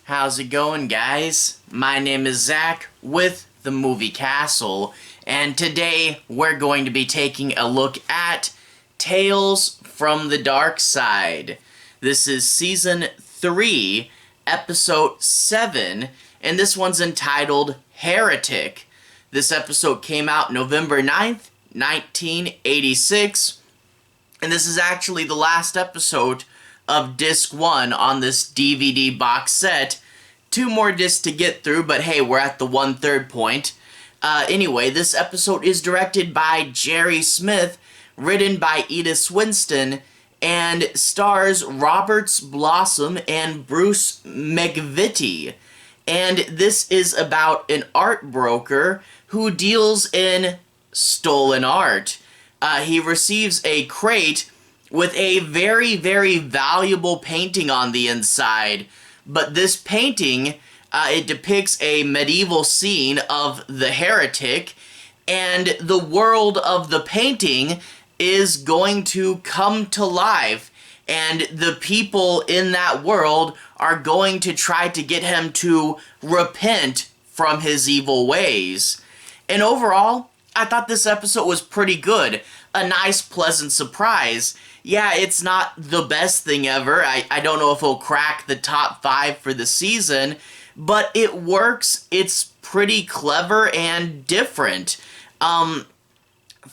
How's it going, guys? My name is Zach with the Movie Castle, and today we're going to be taking a look at Tales from the Darkside. This is Season 3, Episode 7, and this one's entitled Heretic. This episode came out November 9th, 1986, and this is actually the last episode of Disc 1 on this DVD box set. 2 more discs to get through, but hey, we're at the 1/3 point. Anyway, this episode is directed by Jerry Smith, written by Edithe Swensen, and stars Roberts Blossom and Bruce MacVittie. And this is about an art broker who deals in stolen art. He receives a crate with a very, very valuable painting on the inside. But this painting, it depicts a medieval scene of the Heretic, and the world of the painting is going to come to life, and the people in that world are going to try to get him to repent from his evil ways. And overall, I thought this episode was pretty good. A nice, pleasant surprise. Yeah, it's not the best thing ever. I don't know if it'll crack the top 5 for the season, but it works. It's pretty clever and different.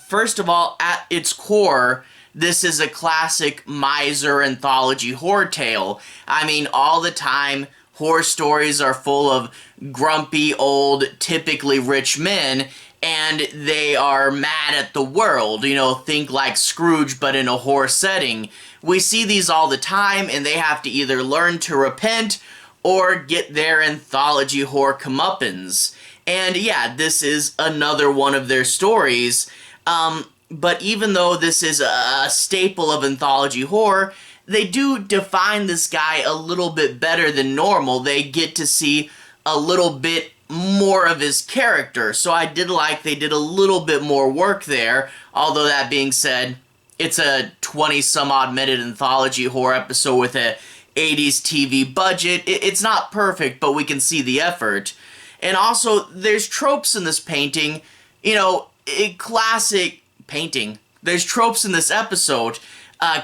First of all, at its core, this is a classic miser anthology horror tale. I mean, all the time, horror stories are full of grumpy, old, typically rich men, and they are mad at the world. You know, think like Scrooge, but in a horror setting. We see these all the time, and they have to either learn to repent or get their anthology horror comeuppance. And yeah, this is another one of their stories. But even though this is a staple of anthology horror, they do define this guy a little bit better than normal. They get to see a little bit more of his character, so I did like they did a little bit more work there. Although that being said, it's a 20-some-odd minute anthology horror episode with a 80s TV budget. It's not perfect, but we can see the effort. And also, there's tropes in this painting, you know, classic painting. There's tropes in this episode,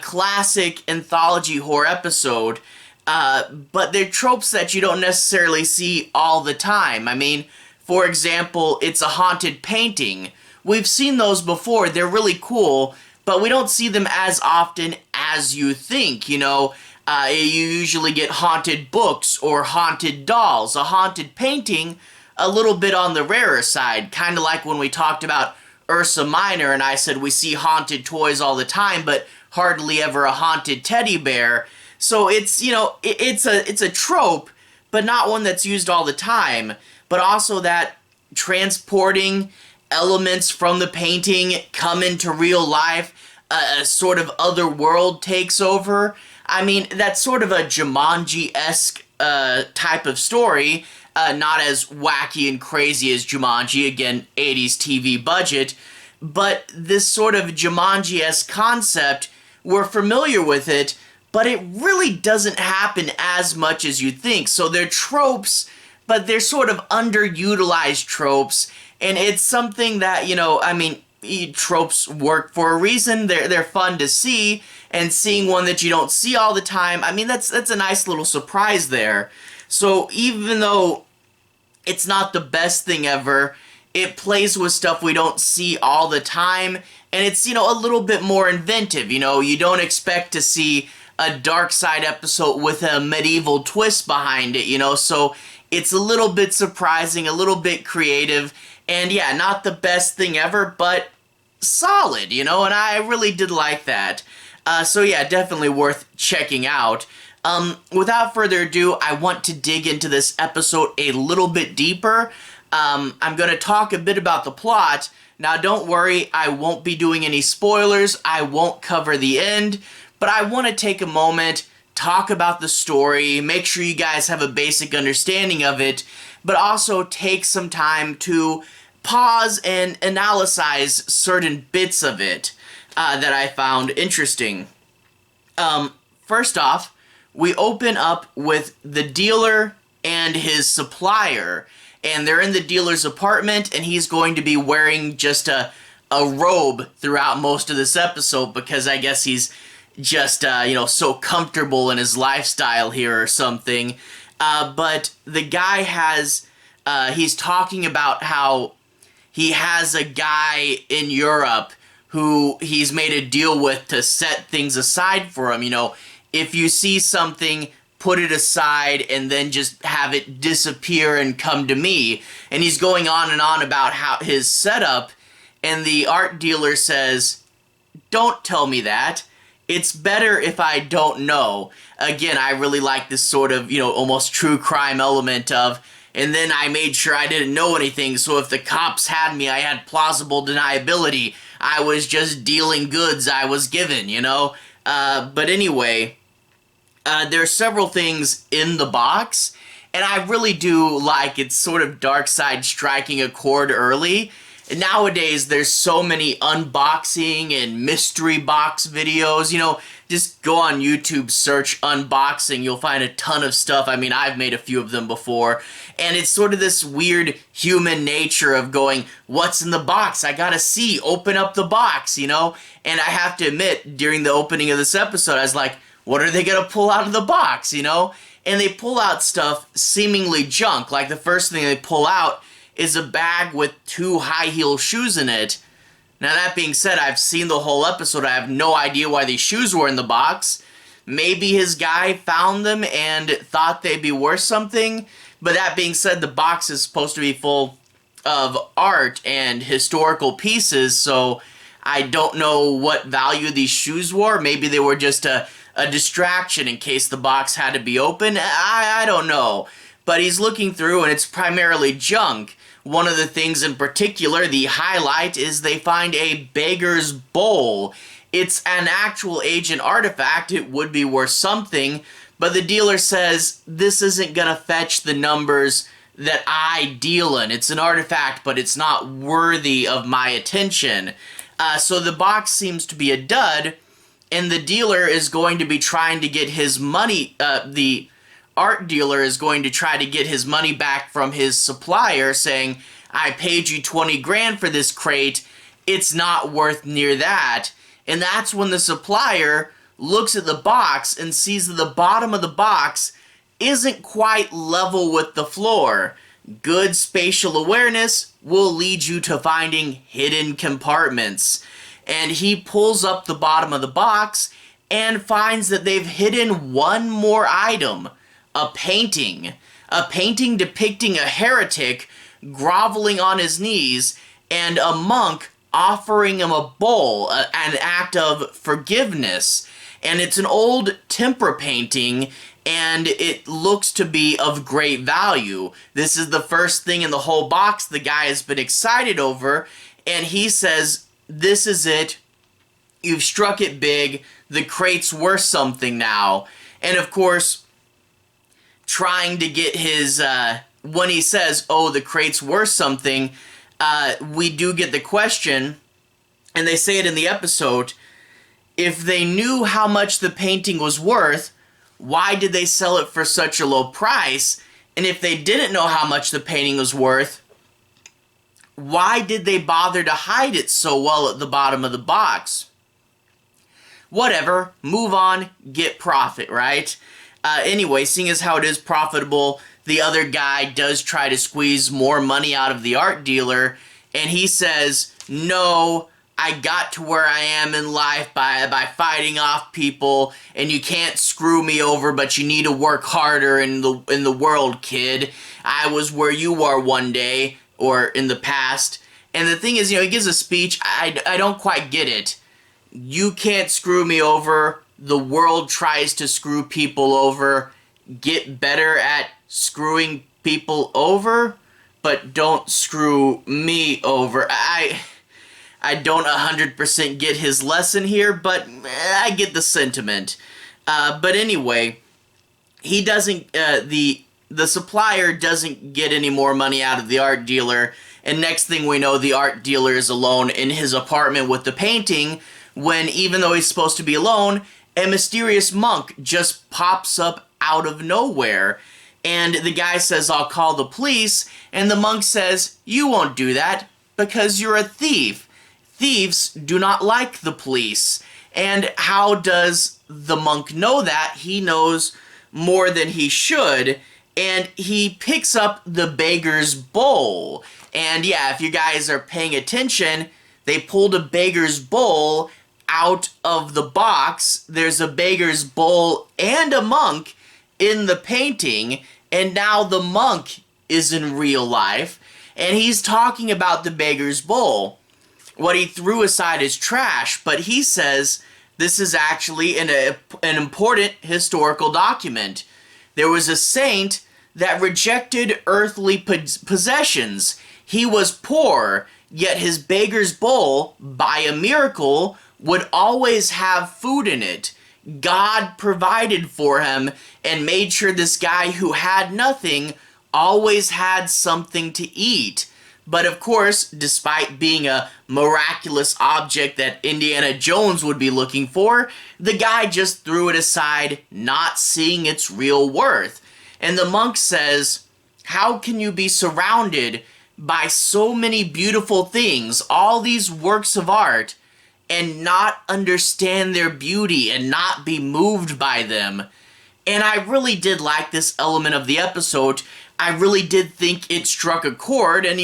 classic anthology horror episode, but they're tropes that you don't necessarily see all the time. I mean, for example, it's a haunted painting. We've seen those before. They're really cool, but we don't see them as often as you think, you know. You usually get haunted books or haunted dolls. A haunted painting, a little bit on the rarer side, kind of like when we talked about Ursa Minor and I said we see haunted toys all the time, but hardly ever a haunted teddy bear. So it's, you know, it's a trope, but not one that's used all the time. But also that transporting elements from the painting come into real life, a sort of other world takes over. I mean, that's sort of a Jumanji-esque type of story, not as wacky and crazy as Jumanji, again, 80s TV budget, but this sort of Jumanji-esque concept, we're familiar with it, but it really doesn't happen as much as you think. So they're tropes, but they're sort of underutilized tropes, and it's something that, you know, I mean, tropes work for a reason. They're fun to see, and seeing one that you don't see all the time, I mean, that's a nice little surprise there. So even though it's not the best thing ever, it plays with stuff we don't see all the time, and it's, you know, a little bit more inventive. You know, you don't expect to see a Darkside episode with a medieval twist behind it, you know, so it's a little bit surprising, a little bit creative, and yeah, not the best thing ever, but solid, you know, and I really did like that. So yeah, definitely worth checking out. Without further ado, I want to dig into this episode a little bit deeper. I'm going to talk a bit about the plot. Now, don't worry, I won't be doing any spoilers. I won't cover the end, but I want to take a moment, talk about the story, make sure you guys have a basic understanding of it, but also take some time to pause and analyze certain bits of it that I found interesting. First off, we open up with the dealer and his supplier. And they're in the dealer's apartment, and he's going to be wearing just a robe throughout most of this episode because I guess he's just, so comfortable in his lifestyle here or something. But the guy he's talking about how he has a guy in Europe who he's made a deal with to set things aside for him. If you see something, put it aside and then just have it disappear and come to me. And he's going on and on about how his setup, and the art dealer says, don't tell me that. It's better if I don't know. Again, I really like this sort of, almost true crime element of, and then I made sure I didn't know anything, so if the cops had me, I had plausible deniability. I was just dealing goods I was given, But anyway, there are several things in the box, and I really do like it's sort of Darkside striking a chord early. And nowadays, there's so many unboxing and mystery box videos. Just go on YouTube, search unboxing. You'll find a ton of stuff. I mean, I've made a few of them before. And it's sort of this weird human nature of going, what's in the box? I gotta see. Open up the box, And I have to admit, during the opening of this episode, I was like, what are they gonna pull out of the box, And they pull out stuff seemingly junk. Like the first thing they pull out is a bag with 2 high-heel shoes in it. Now, that being said, I've seen the whole episode. I have no idea why these shoes were in the box. Maybe his guy found them and thought they'd be worth something. But that being said, the box is supposed to be full of art and historical pieces, so I don't know what value these shoes were. Maybe they were just a distraction in case the box had to be open. I don't know. But he's looking through, and it's primarily junk. One of the things in particular, the highlight, is they find a beggar's bowl. It's an actual ancient artifact. It would be worth something, but the dealer says, this isn't gonna fetch the numbers that I deal in. It's an artifact, but it's not worthy of my attention. So the box seems to be a dud, and the dealer is going to be trying to get his money, the art dealer is going to try to get his money back from his supplier, saying, I paid you 20 grand for this crate, it's not worth near that. And that's when the supplier looks at the box and sees that the bottom of the box isn't quite level with the floor. Good spatial awareness will lead you to finding hidden compartments. And he pulls up the bottom of the box and finds that they've hidden one more item. A painting depicting a heretic groveling on his knees and a monk offering him a bowl, an act of forgiveness. And it's an old tempera painting, and it looks to be of great value. This is the first thing in the whole box the guy has been excited over, and he says, this is it. You've struck it big. The crate's worth something now. And of course, trying to get his, when he says, oh, the crate's worth something, we do get the question, and they say it in the episode, if they knew how much the painting was worth, why did they sell it for such a low price? And if they didn't know how much the painting was worth, why did they bother to hide it so well at the bottom of the box? Whatever, move on, get profit, right? Anyway, seeing as how it is profitable, the other guy does try to squeeze more money out of the art dealer, and he says, no, I got to where I am in life by fighting off people, and you can't screw me over, but you need to work harder in the world, kid. I was where you are one day, or in the past. And the thing is, he gives a speech, I don't quite get it. You can't screw me over. The world tries to screw people over. Get better at screwing people over, but don't screw me over. I don't 100% get his lesson here, but I get the sentiment. But anyway, he doesn't, the supplier doesn't get any more money out of the art dealer, and next thing we know, the art dealer is alone in his apartment with the painting, when even though he's supposed to be alone, a mysterious monk just pops up out of nowhere. And the guy says, I'll call the police. And the monk says, you won't do that because you're a thief. Thieves do not like the police. And how does the monk know that? He knows more than he should. And he picks up the beggar's bowl. And yeah, if you guys are paying attention, they pulled a beggar's bowl out of the box. There's a beggar's bowl and a monk in the painting, and now the monk is in real life, and he's talking about the beggar's bowl. What he threw aside is trash, but he says this is actually an important historical document. There was a saint that rejected earthly possessions. He was poor, yet his beggar's bowl, by a miracle, would always have food in it. God provided for him and made sure this guy who had nothing always had something to eat. But of course, despite being a miraculous object that Indiana Jones would be looking for, the guy just threw it aside, not seeing its real worth. And the monk says, how can you be surrounded by so many beautiful things, all these works of art, and not understand their beauty and not be moved by them? And I really did like this element of the episode. I really did think it struck a chord, and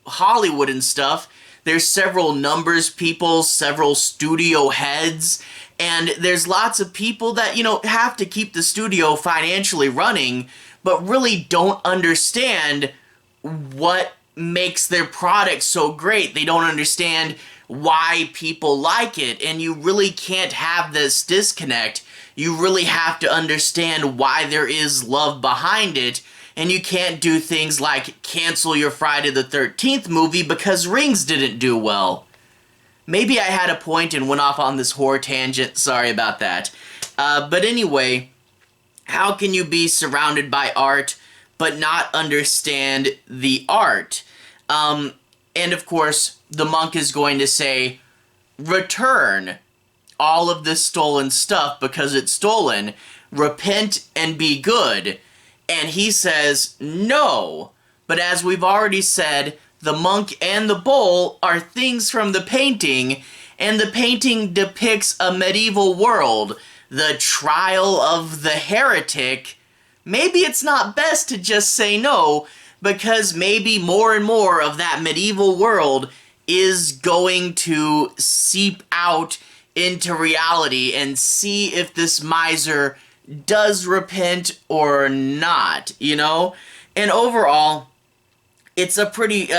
Hollywood and stuff, there's several numbers people, several studio heads, and there's lots of people that, have to keep the studio financially running, but really don't understand what makes their product so great. They don't understand why people like it, and you really can't have this disconnect. You really have to understand why there is love behind it, and you can't do things like cancel your Friday the 13th movie because Rings didn't do well. Maybe I had a point and went off on this horror tangent, sorry about that. But anyway, how can you be surrounded by art but not understand the art? And of course, the monk is going to say, return all of this stolen stuff because it's stolen. Repent and be good. And he says, no. But as we've already said, the monk and the bowl are things from the painting, and the painting depicts a medieval world, the trial of the heretic. Maybe it's not best to just say no, because maybe more and more of that medieval world is going to seep out into reality, and see if this miser does repent or not, And overall, it's a pretty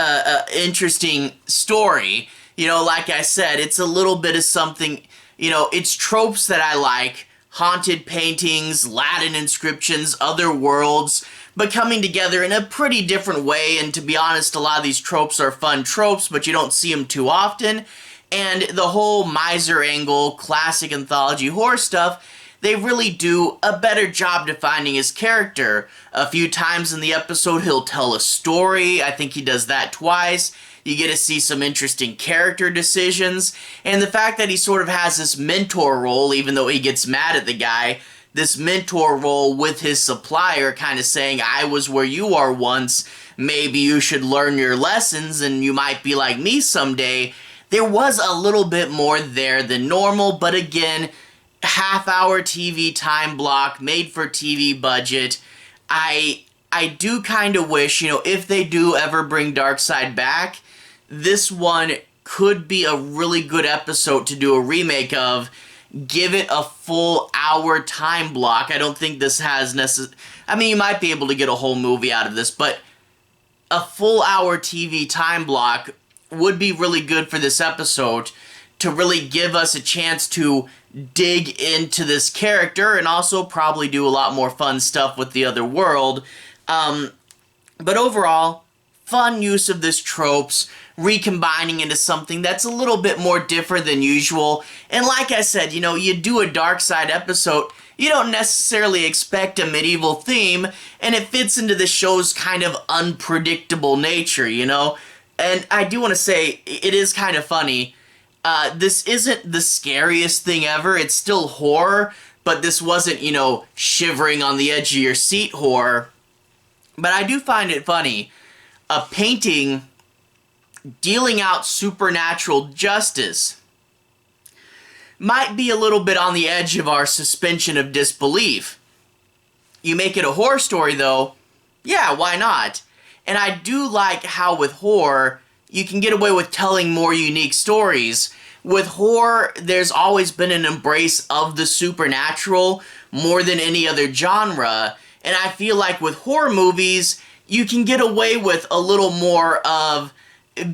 interesting story. Like I said, it's a little bit of something, it's tropes that I like. Haunted paintings, Latin inscriptions, other worlds, but coming together in a pretty different way. And to be honest, a lot of these tropes are fun tropes, but you don't see them too often. And the whole miser angle, classic anthology horror stuff, they really do a better job defining his character. A few times in the episode, he'll tell a story. I think he does that twice. You get to see some interesting character decisions. And the fact that he sort of has this mentor role, even though he gets mad at the guy, this mentor role with his supplier, kind of saying, I was where you are once. Maybe you should learn your lessons and you might be like me someday. There was a little bit more there than normal, but again, half-hour TV time block, made-for-TV budget. I do kind of wish, if they do ever bring Darkside back, this one could be a really good episode to do a remake of. Give it a full hour time block. I don't think this has you might be able to get a whole movie out of this, but a full hour TV time block would be really good for this episode to really give us a chance to dig into this character and also probably do a lot more fun stuff with the other world. But overall, fun use of this tropes, recombining into something that's a little bit more different than usual. And like I said, you do a Darkside episode, you don't necessarily expect a medieval theme, and it fits into the show's kind of unpredictable nature, And I do want to say, it is kind of funny. This isn't the scariest thing ever. It's still horror, but this wasn't, shivering on the edge of your seat horror. But I do find it funny, a painting dealing out supernatural justice might be a little bit on the edge of our suspension of disbelief. You make it a horror story, though, yeah, why not? And I do like how with horror, you can get away with telling more unique stories. With horror, there's always been an embrace of the supernatural more than any other genre, and I feel like with horror movies, you can get away with a little more of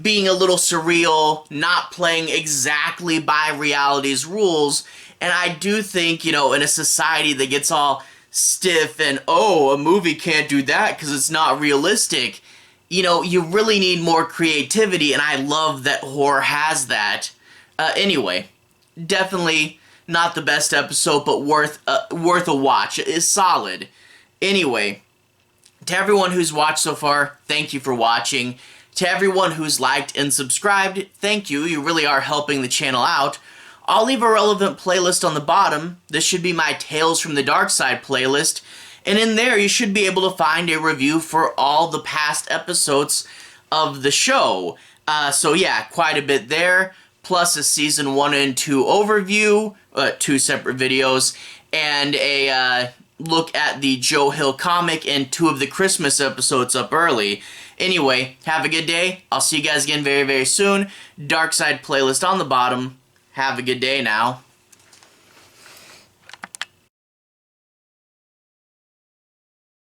being a little surreal, not playing exactly by reality's rules, and I do think, in a society that gets all stiff and, oh, a movie can't do that because it's not realistic, you really need more creativity, and I love that horror has that. Anyway, definitely not the best episode, but worth a watch. It is solid. Anyway, to everyone who's watched so far, thank you for watching. To everyone who's liked and subscribed, thank you. You really are helping the channel out. I'll leave a relevant playlist on the bottom. This should be my Tales from the Darkside playlist. And in there, you should be able to find a review for all the past episodes of the show. So yeah, quite a bit there. Plus a Season 1 and 2 overview, 2 separate videos, and a look at the Joe Hill comic and 2 of the Christmas episodes up early. Anyway, have a good day. I'll see you guys again very, very soon. Darkside playlist on the bottom. Have a good day now.